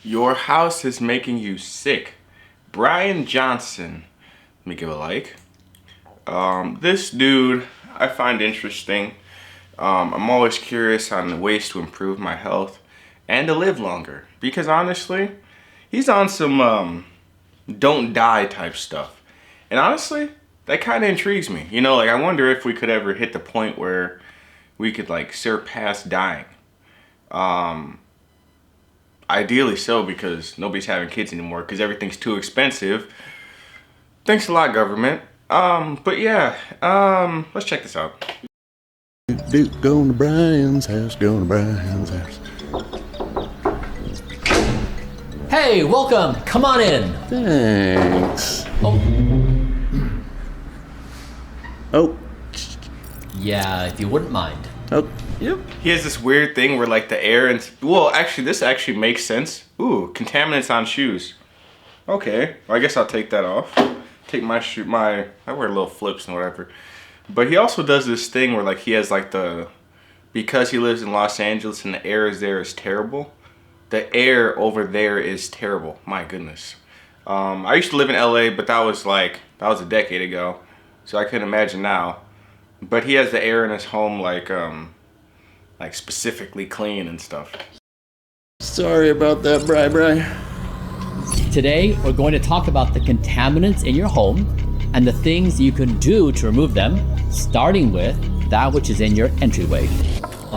Your house is making you sick. Brian Johnson. Let me give a like. This dude I find interesting. I'm always curious on ways to improve my health and to live longer. Because honestly, he's on some don't die type stuff. And honestly, that kind of intrigues me. You know, like I wonder if we could ever hit the point where we could like surpass dying. Ideally so, because nobody's having kids anymore because everything's too expensive. Thanks a lot, government. But yeah, let's check this out. Going to Brian's house, going to Brian's house. Hey, welcome. Come on in. Thanks. Oh. Yeah, if you wouldn't mind. Oh. Yep. He has this weird thing where like the air and actually this actually makes sense. Ooh, contaminants on shoes. Okay, well, I guess I'll take that off. Take my I wear little flips and whatever. But he also does this thing where like he has like because he lives in Los Angeles and the air is terrible. The air over there is terrible. My goodness. I used to live in LA, but that was a decade ago. So I couldn't imagine now. But he has the air in his home like specifically clean and stuff. Sorry about that, Bri. Today, we're going to talk about the contaminants in your home and the things you can do to remove them, starting with that which is in your entryway.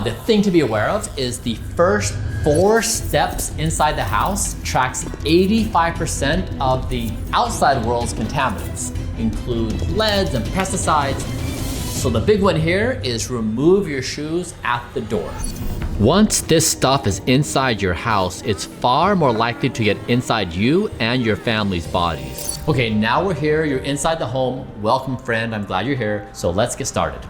The thing to be aware of is the first 4 steps inside the house tracks 85% of the outside world's contaminants, include leads and pesticides. So the big one here is remove your shoes at the door. Once this stuff is inside your house, it's far more likely to get inside you and your family's bodies. Okay, now we're here, you're inside the home. Welcome, friend, I'm glad you're here. So let's get started.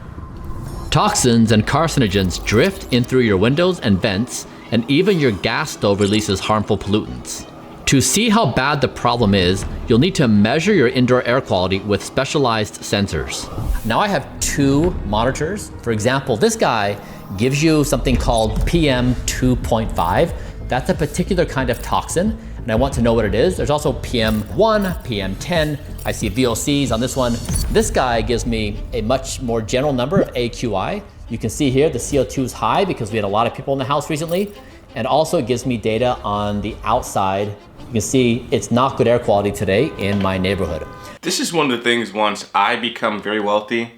Toxins and carcinogens drift in through your windows and vents, and even your gas stove releases harmful pollutants. To see how bad the problem is, you'll need to measure your indoor air quality with specialized sensors. Now I have 2 monitors. For example, this guy gives you something called PM 2.5. That's a particular kind of toxin, and I want to know what it is. There's also PM 1, PM 10. I see VOCs on this one. This guy gives me a much more general number of AQI. You can see here the CO2 is high because we had a lot of people in the house recently, and also it gives me data on the outside. You can see it's not good air quality today in my neighborhood. This is one of the things once I become very wealthy,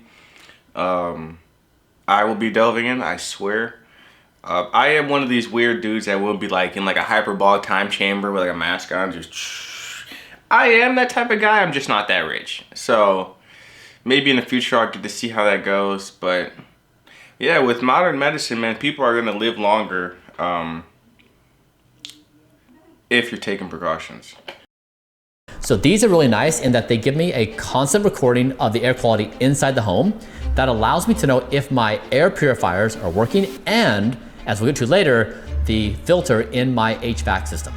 I will be delving in, I swear. I am one of these weird dudes that will be like in like a hyperbolic time chamber with like a mask on, just I am that type of guy, I'm just not that rich. So maybe in the future I'll get to see how that goes, but yeah, with modern medicine, man, people are gonna live longer if you're taking precautions. So these are really nice in that they give me a constant recording of the air quality inside the home. That allows me to know if my air purifiers are working and, as we'll get to later, the filter in my HVAC system.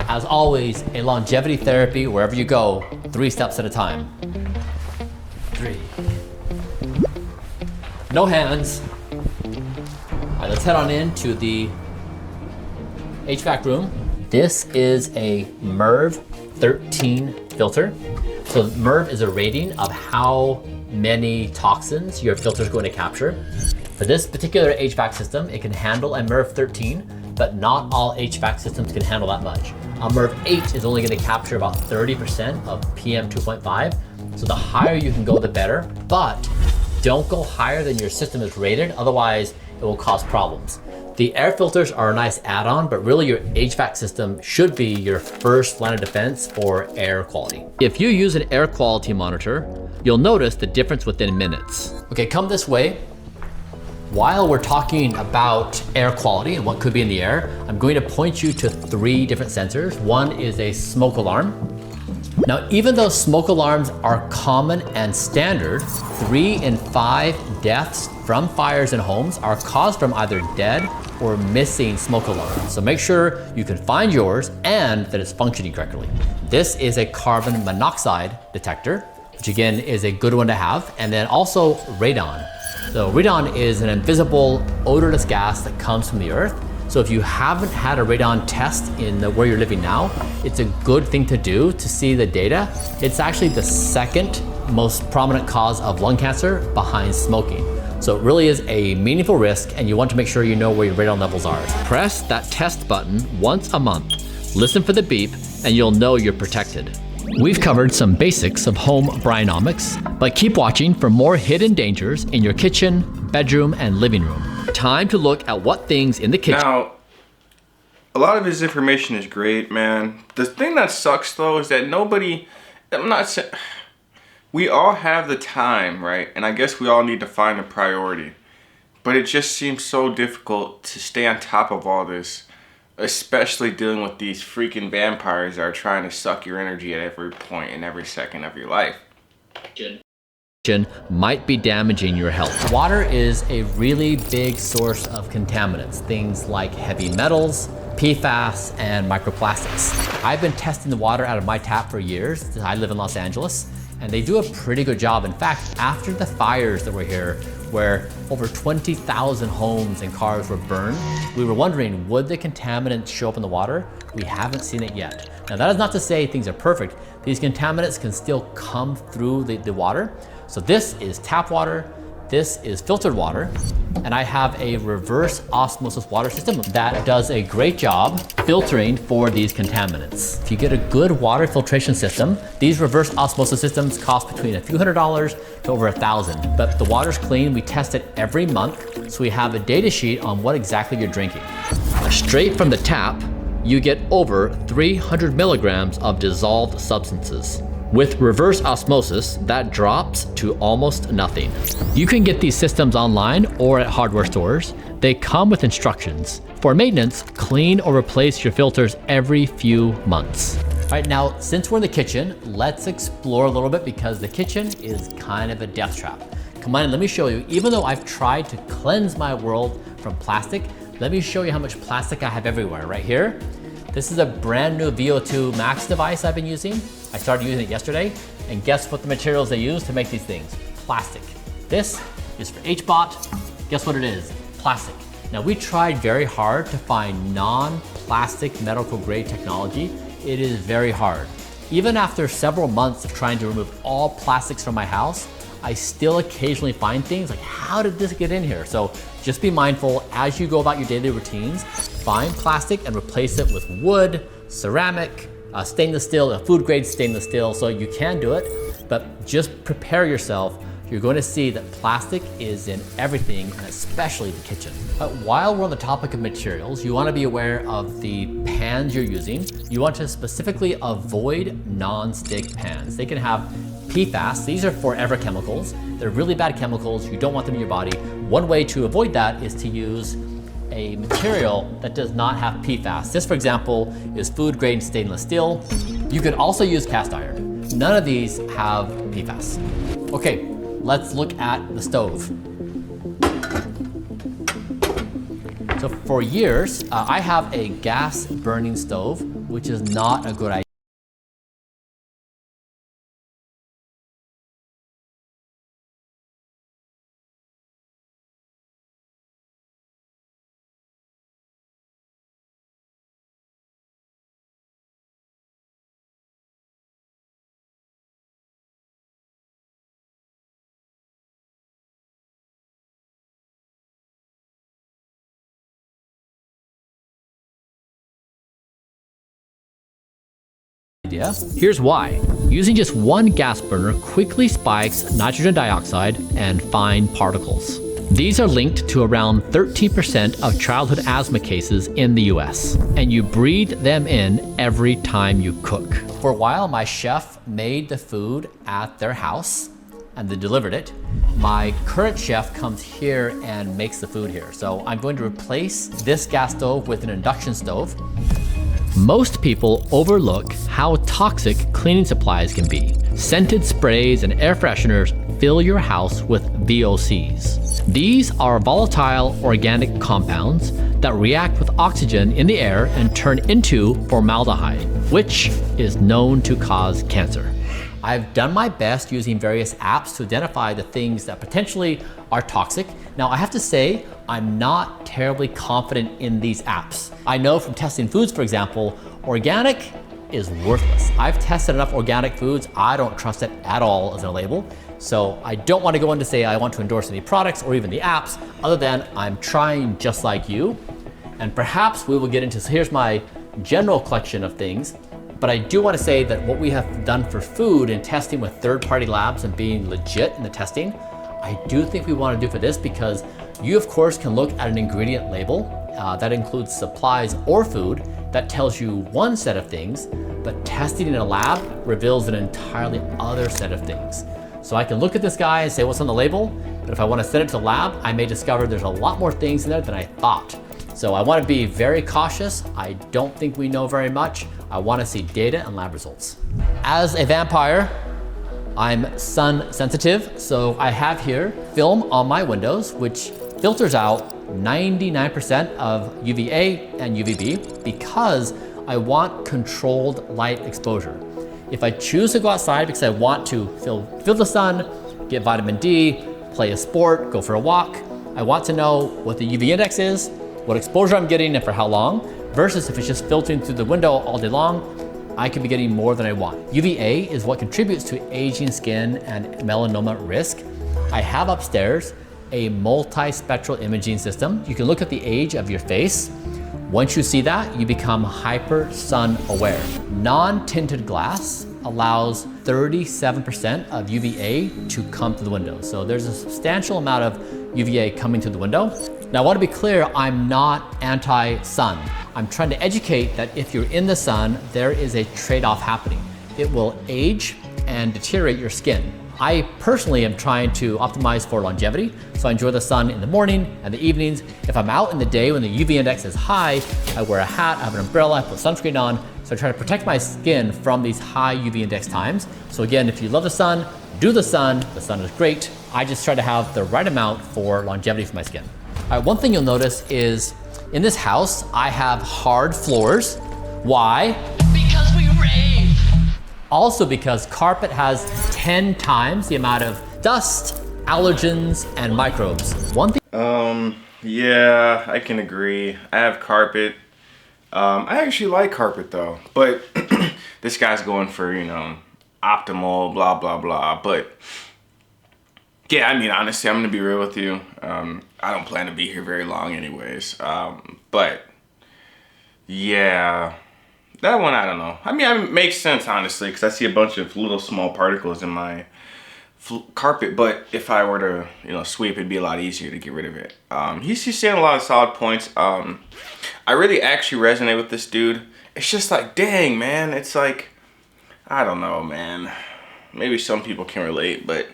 As always, a longevity therapy, wherever you go, 3 steps at a time. 3. No hands. All right, let's head on into the HVAC room. This is a MERV 13 filter. So MERV is a rating of how many toxins your filter is going to capture. For this particular HVAC system, it can handle a MERV 13, but not all HVAC systems can handle that much. A MERV 8 is only going to capture about 30% of PM 2.5. So the higher you can go, the better, but don't go higher than your system is rated, otherwise it will cause problems. The air filters are a nice add-on, but really your HVAC system should be your first line of defense for air quality. If you use an air quality monitor, you'll notice the difference within minutes. Okay, come this way. While we're talking about air quality and what could be in the air, I'm going to point you to 3 different sensors. One is a smoke alarm. Now, even though smoke alarms are common and standard, 3 in 5 deaths from fires in homes are caused from either dead or missing smoke alarms. So make sure you can find yours and that it's functioning correctly. This is a carbon monoxide detector, which again is a good one to have, and then also radon. So radon is an invisible odorless gas that comes from the earth. So So if you haven't had a radon test in where you're living now, it's a good thing to do to see the data. It's actually the second most prominent cause of lung cancer behind smoking. So it really is a meaningful risk, and you want to make sure you know where your radon levels are. Press that test button once a month, listen for the beep, and you'll know you're protected. We've covered some basics of home bryonomics, but keep watching for more hidden dangers in your kitchen, bedroom, and living room. Time to look at what things in the kitchen. Now, a lot of his information is great, man. The thing that sucks though is that I'm not saying, we all have the time, right? And I guess we all need to find a priority. But it just seems so difficult to stay on top of all this, especially dealing with these freaking vampires that are trying to suck your energy at every point in every second of your life. Might be damaging your health. Water is a really big source of contaminants, things like heavy metals, PFAS, and microplastics. I've been testing the water out of my tap for years. I live in Los Angeles, and they do a pretty good job. In fact, after the fires that were here, where over 20,000 homes and cars were burned, we were wondering, would the contaminants show up in the water? We haven't seen it yet. Now, that is not to say things are perfect. These contaminants can still come through the water. So this is tap water, this is filtered water, and I have a reverse osmosis water system that does a great job filtering for these contaminants. If you get a good water filtration system, these reverse osmosis systems cost between a few $100s to over $1,000. But the water's clean, we test it every month, so we have a data sheet on what exactly you're drinking. Straight from the tap, you get over 300 milligrams of dissolved substances. With reverse osmosis, that drops to almost nothing. You can get these systems online or at hardware stores. They come with instructions. For maintenance, clean or replace your filters every few months. All right, now, since we're in the kitchen, let's explore a little bit because the kitchen is kind of a death trap. Come on, let me show you. Even though I've tried to cleanse my world from plastic, let me show you how much plastic I have everywhere. Right here, this is a brand new VO2 Max device I've been using. I started using it yesterday, and guess what the materials they use to make these things? Plastic. This is for HBOT. Guess what it is? Plastic. Now, we tried very hard to find non-plastic medical grade technology. It is very hard. Even after several months of trying to remove all plastics from my house, I still occasionally find things like, how did this get in here? So just be mindful as you go about your daily routines, find plastic and replace it with wood, ceramic, stainless steel, food grade stainless steel, so you can do it, but just prepare yourself. You're going to see that plastic is in everything, and especially the kitchen. But while we're on the topic of materials, you want to be aware of the pans you're using. You want to specifically avoid non-stick pans. They can have PFAS. These are forever chemicals. They're really bad chemicals. You don't want them in your body. One way to avoid that is to use a material that does not have PFAS. This, for example, is food grade stainless steel. You could also use cast iron. None of these have PFAS. Okay, let's look at the stove. So for years, I have a gas burning stove, which is not a good idea. Here's why. Using just one gas burner quickly spikes nitrogen dioxide and fine particles. These are linked to around 13% of childhood asthma cases in the US, and you breathe them in every time you cook. For a while, my chef made the food at their house and they delivered it. My current chef comes here and makes the food here. So I'm going to replace this gas stove with an induction stove. Most people overlook how toxic cleaning supplies can be. Scented sprays and air fresheners fill your house with VOCs. These are volatile organic compounds that react with oxygen in the air and turn into formaldehyde, which is known to cause cancer. I've done my best using various apps to identify the things that potentially are toxic. Now, I have to say, I'm not terribly confident in these apps. I know from testing foods, for example, organic is worthless. I've tested enough organic foods, I don't trust it at all as a label. So I don't want to go in to say I want to endorse any products or even the apps, other than I'm trying just like you. And perhaps we will get into, so here's my general collection of things. But I do want to say that what we have done for food and testing with third-party labs and being legit in the testing, I do think we want to do for this, because you of course can look at an ingredient label that includes supplies or food that tells you one set of things, but testing in a lab reveals an entirely other set of things. So I can look at this guy and say what's on the label, but if I want to send it to the lab, I may discover there's a lot more things in there than I thought. So I want to be very cautious. I don't think we know very much. I want to see data and lab results. As a vampire, I'm sun sensitive, so I have here film on my windows, which filters out 99% of UVA and UVB because I want controlled light exposure. If I choose to go outside because I want to feel the sun, get vitamin D, play a sport, go for a walk, I want to know what the UV index is, what exposure I'm getting and for how long, versus if it's just filtering through the window all day long, I could be getting more than I want. UVA is what contributes to aging skin and melanoma risk. I have upstairs a multispectral imaging system. You can look at the age of your face. Once you see that, you become hyper sun aware. Non-tinted glass allows 37% of UVA to come through the window. So there's a substantial amount of UVA coming through the window. Now I want to be clear, I'm not anti-sun. I'm trying to educate that if you're in the sun, there is a trade-off happening. It will age and deteriorate your skin. I personally am trying to optimize for longevity, so I enjoy the sun in the morning and the evenings. If I'm out in the day when the UV index is high, I wear a hat, I have an umbrella, I put sunscreen on, so I try to protect my skin from these high UV index times. So again, if you love the sun, do the sun is great. I just try to have the right amount for longevity for my skin. All right, one thing you'll notice is in this house, I have hard floors. Why? Because we rave. Also because carpet has 10 times the amount of dust, allergens, and microbes. One thing. Yeah, I can agree. I have carpet. I actually like carpet though, but this guy's going for, you know, optimal, blah, blah, blah. But yeah, I mean, honestly, I'm gonna be real with you. I don't plan to be here very long anyways. But yeah, that one, I don't know. I mean, it makes sense, honestly, because I see a bunch of little small particles in my carpet. But if I were to, you know, sweep, it'd be a lot easier to get rid of it. He's saying a lot of solid points. I really actually resonate with this dude. It's just like, dang, man. It's like, I don't know, man. Maybe some people can relate, but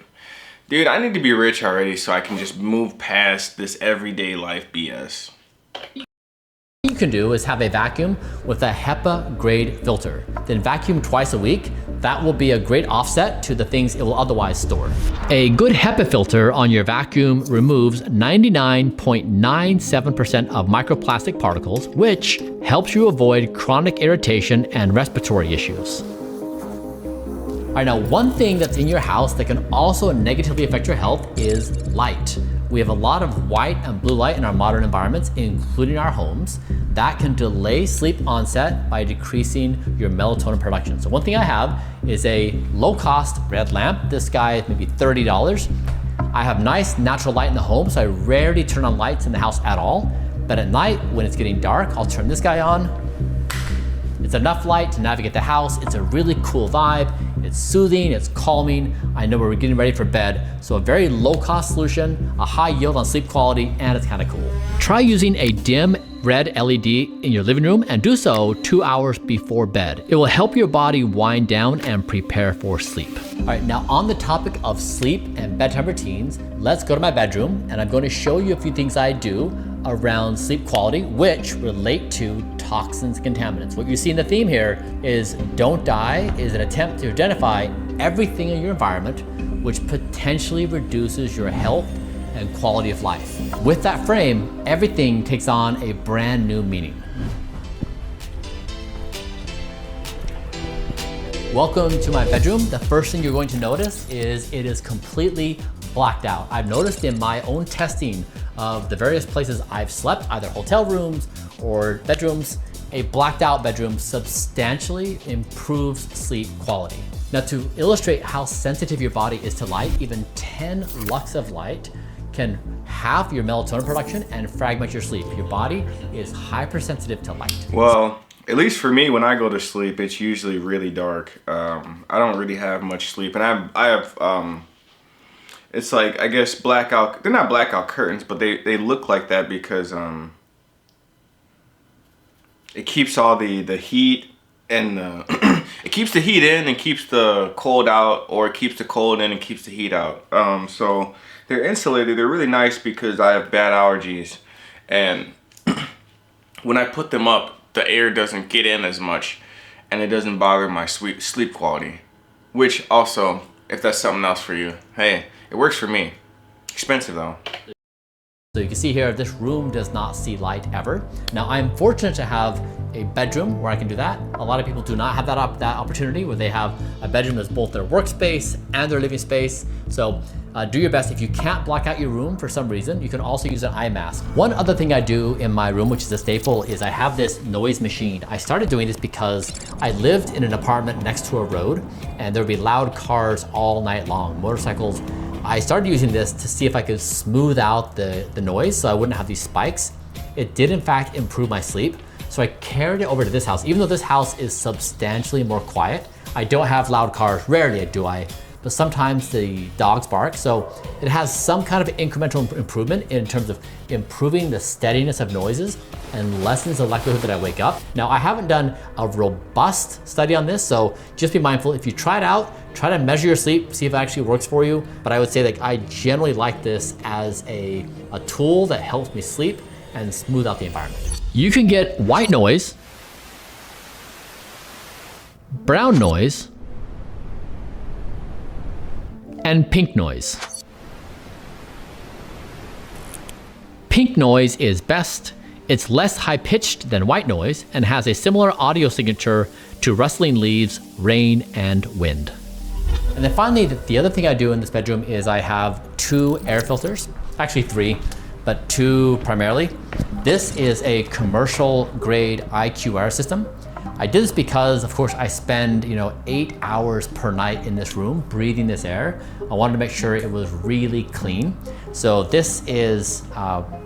dude, I need to be rich already so I can just move past this everyday life BS. What you can do is have a vacuum with a HEPA grade filter. Then vacuum twice a week. That will be a great offset to the things it will otherwise store. A good HEPA filter on your vacuum removes 99.97% of microplastic particles, which helps you avoid chronic irritation and respiratory issues. All right, now one thing that's in your house that can also negatively affect your health is light. We have a lot of white and blue light in our modern environments, including our homes. That can delay sleep onset by decreasing your melatonin production. So one thing I have is a low-cost red lamp. This guy is maybe $30. I have nice natural light in the home, so I rarely turn on lights in the house at all. But at night, when it's getting dark, I'll turn this guy on. It's enough light to navigate the house. It's a really cool vibe. It's soothing, it's calming. I know we're getting ready for bed. So a very low cost solution, a high yield on sleep quality, and it's kind of cool. Try using a dim red LED in your living room and do so 2 hours before bed. It will help your body wind down and prepare for sleep. All right, now on the topic of sleep and bedtime routines, let's go to my bedroom and I'm going to show you a few things I do around sleep quality, which relate to toxins and contaminants. What you see in the theme here is Don't Die is an attempt to identify everything in your environment which potentially reduces your health and quality of life. With that frame, everything takes on a brand new meaning. Welcome to my bedroom. The first thing you're going to notice is it is completely blacked out. I've noticed in my own testing of the various places I've slept, either hotel rooms or bedrooms, a blacked out bedroom substantially improves sleep quality. Now, to illustrate how sensitive your body is to light, even 10 lux of light can halve your melatonin production and fragment your sleep. Your body is hypersensitive to light. Well, at least for me, when I go to sleep, it's usually really dark. I don't really have much sleep, and I have it's like, I guess, blackout. They're not blackout curtains, but they look like that because it keeps all the heat and it keeps the heat in and keeps the cold out, or it keeps the cold in and keeps the heat out. So they're insulated. They're really nice because I have bad allergies, and when I put them up, the air doesn't get in as much, and it doesn't bother my sleep quality. Which also, if that's something else for you, hey, it works for me. Expensive though. So you can see here, this room does not see light ever. Now, I'm fortunate to have a bedroom where I can do that. A lot of people do not have that opportunity where they have a bedroom that's both their workspace and their living space. So do your best. If you can't black out your room for some reason, you can also use an eye mask. One other thing I do in my room, which is a staple, is I have this noise machine. I started doing this because I lived in an apartment next to a road, and there would be loud cars all night long, motorcycles. I started using this to see if I could smooth out the noise so I wouldn't have these spikes. It did in fact improve my sleep. So I carried it over to this house. Even though this house is substantially more quiet, I don't have loud cars, rarely do I, but sometimes the dogs bark. So it has some kind of incremental improvement in terms of improving the steadiness of noises and lessens the likelihood that I wake up. Now, I haven't done a robust study on this, so just be mindful. If you try it out, try to measure your sleep, see if it actually works for you. But I would say that I generally like this as a tool that helps me sleep and smooth out the environment. You can get white noise, brown noise, and pink noise. Pink noise is best. It's less high-pitched than white noise and has a similar audio signature to rustling leaves, rain, and wind. And then finally, the other thing I do in this bedroom is I have 2 air filters, actually 3, but 2 primarily. This is a commercial grade IQ system. I did this because, of course, I spend 8 hours per night in this room breathing this air. I wanted to make sure it was really clean. So this is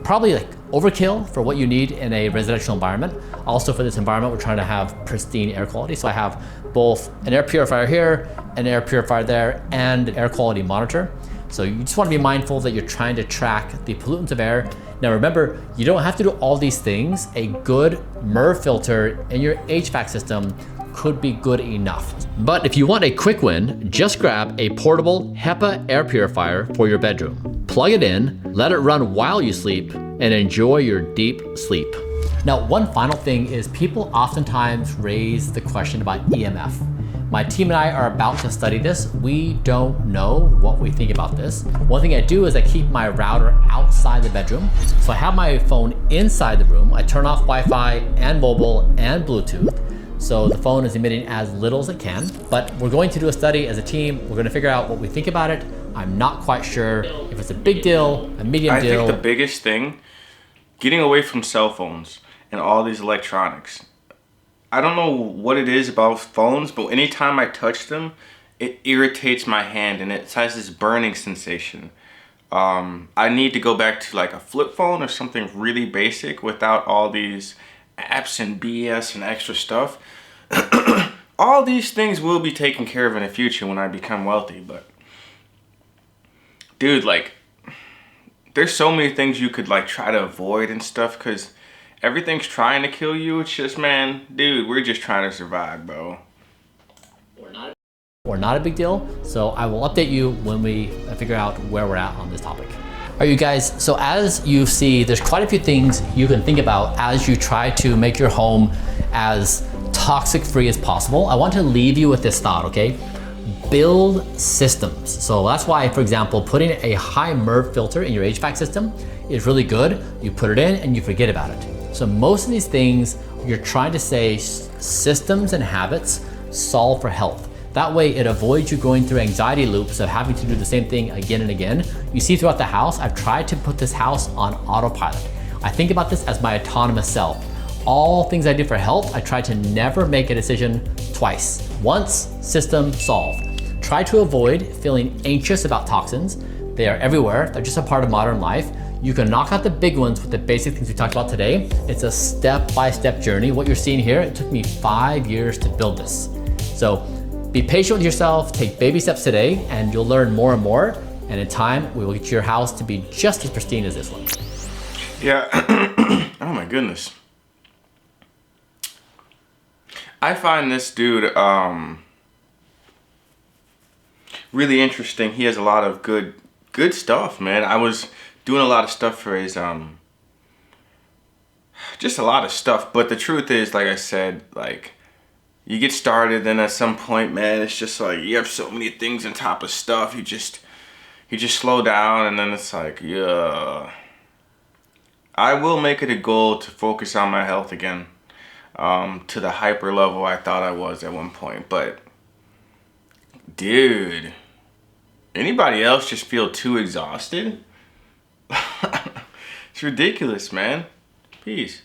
probably like overkill for what you need in a residential environment. Also for this environment, we're trying to have pristine air quality. So I have both an air purifier here, an air purifier there, and an air quality monitor. So you just want to be mindful that you're trying to track the pollutants of air. Now remember, you don't have to do all these things. A good MERV filter in your HVAC system could be good enough. But if you want a quick win, just grab a portable HEPA air purifier for your bedroom. Plug it in, let it run while you sleep, and enjoy your deep sleep. Now, one final thing is people oftentimes raise the question about EMF. My team and I are about to study this. We don't know what we think about this. One thing I do is I keep my router outside the bedroom. So I have my phone inside the room. I turn off Wi-Fi and mobile and Bluetooth. So the phone is emitting as little as it can. But we're going to do a study as a team. We're going to figure out what we think about it. I'm not quite sure if it's a big deal, a medium deal. I think the biggest thing, getting away from cell phones and all these electronics. I don't know what it is about phones, but anytime I touch them, it irritates my hand and it has this burning sensation. I need to go back to like a flip phone or something really basic without all these apps and BS and extra stuff. All these things will be taken care of in the future when I become wealthy, but dude, like, there's so many things you could like try to avoid and stuff, because everything's trying to kill you. It's just, man, dude, we're just trying to survive, bro. Or not a big deal. So I will update you when we figure out where we're at on this topic. All right, you guys, so as you see, there's quite a few things you can think about as you try to make your home as toxic free as possible. I want to leave you with this thought, okay? Build systems. So that's why, for example, putting a high MERV filter in your HVAC system is really good. You put it in and you forget about it. So most of these things, you're trying to say systems and habits solve for health. That way it avoids you going through anxiety loops of having to do the same thing again and again. You see throughout the house, I've tried to put this house on autopilot. I think about this as my autonomous self. All things I do for health, I try to never make a decision twice. Once, system solved. Try to avoid feeling anxious about toxins. They are everywhere. They're just a part of modern life. You can knock out the big ones with the basic things we talked about today. It's a step-by-step journey. What you're seeing here, it took me 5 years to build this. So be patient with yourself, take baby steps today, and you'll learn more and more. And in time, we will get your house to be just as pristine as this one. Yeah. Oh my goodness. I find this dude really interesting. He has a lot of good stuff, man. I was doing a lot of stuff for his just a lot of stuff, but the truth is, like I said, like, you get started, then at some point, man, it's just like you have so many things on top of stuff, you just slow down, and then it's like, yeah, I will make it a goal to focus on my health again, to the hyper level I thought I was at one point. But dude, anybody else just feel too exhausted? It's ridiculous, man. Peace.